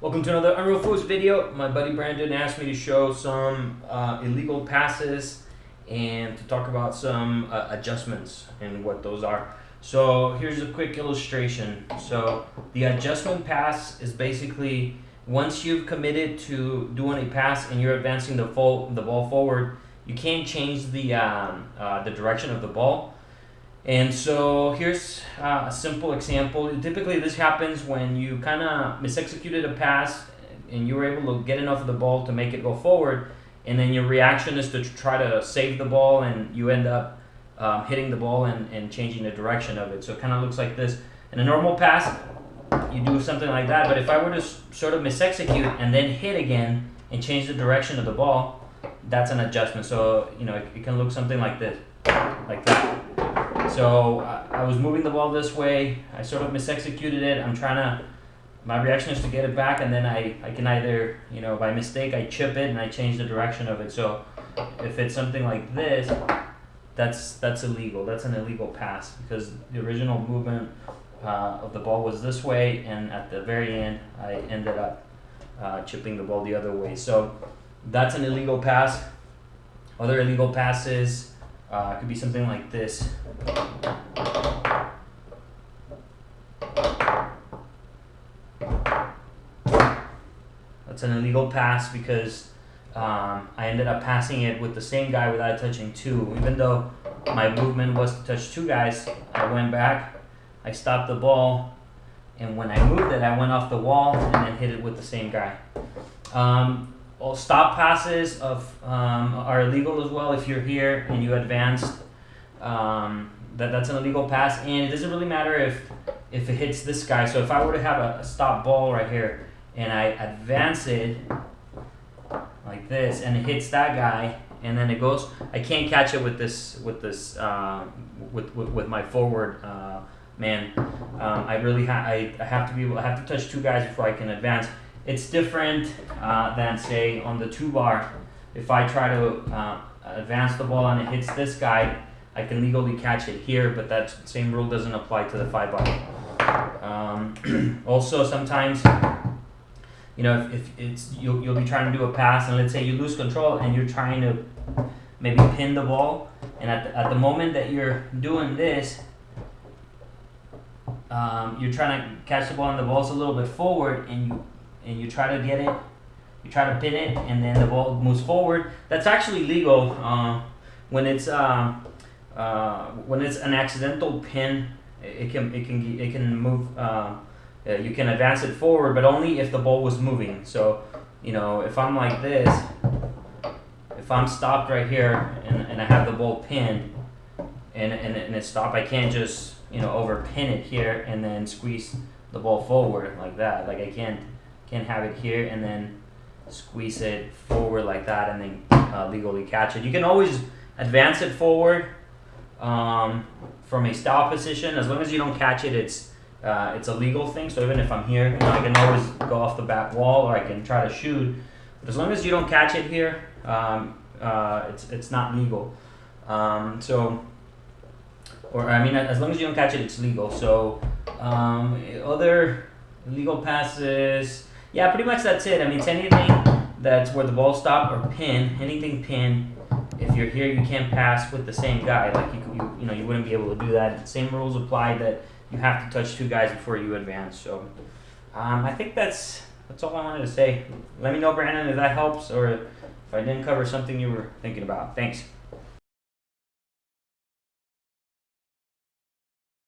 Welcome to another Unreal Foos video. My buddy Brandon asked me to show some illegal passes and to talk about some adjustments and what those are. So here's a quick illustration. So the adjustment pass is basically once you've committed to doing a pass and you're advancing the ball forward, you can't change the direction of the ball. And so here's a simple example. Typically this happens when you kind of misexecuted a pass and you were able to get enough of the ball to make it go forward, and then your reaction is to try to save the ball and you end up hitting the ball and changing the direction of it. So it kind of looks like this. In a normal pass, you do something like that, but if I were to sort of misexecute and then hit again and change the direction of the ball, that's an adjustment. So, you know, it can look something like this, like that. So I was moving the ball this way, I sort of misexecuted it, my reaction is to get it back, and then I can either, you know, by mistake I chip it and I change the direction of it. So if it's something like this, that's illegal, that's an illegal pass, because the original movement of the ball was this way, and at the very end I ended up chipping the ball the other way. So that's an illegal pass. Other illegal passes could be something like this. That's an illegal pass because I ended up passing it with the same guy without touching two. Even though my movement was to touch two guys, I went back, I stopped the ball, and when I moved it, I went off the wall and then hit it with the same guy. All stop passes are illegal as well. If you're here and you advanced, that's an illegal pass, and it doesn't really matter if it hits this guy. So if I were to have a stop ball right here and I advance it like this and it hits that guy and then it goes, I can't catch it with my forward man. I have to touch two guys before I can advance. It's different than, say, on the 2-bar. If I try to advance the ball and it hits this guy, I can legally catch it here, but that same rule doesn't apply to the 5-bar. Also, sometimes, you know, if you'll be trying to do a pass, and let's say you lose control and you're trying to maybe pin the ball, and at the moment that you're doing this, you're trying to catch the ball and the ball's a little bit forward, and you try to get it, you try to pin it, and then the ball moves forward. That's actually legal when it's an accidental pin. It can move. You can advance it forward, but only if the ball was moving. So, you know, if I'm like this, if I'm stopped right here and I have the ball pinned and it's stopped, I can't just, you know, over pin it here and then squeeze the ball forward like that. Like I can't have it here and then squeeze it forward like that and then legally catch it. You can always advance it forward from a stop position. As long as you don't catch it, it's a legal thing. So even if I'm here, you know, I can always go off the back wall, or I can try to shoot. But as long as you don't catch it here, it's not legal. As long as you don't catch it, it's legal. So other illegal passes, yeah, pretty much that's it. I mean, it's anything that's where the ball stopped or pin, anything pin. If you're here, you can't pass with the same guy. Like you wouldn't be able to do that. Same rules apply, that you have to touch two guys before you advance. So I think that's all I wanted to say. Let me know, Brandon, if that helps, or if I didn't cover something you were thinking about. Thanks.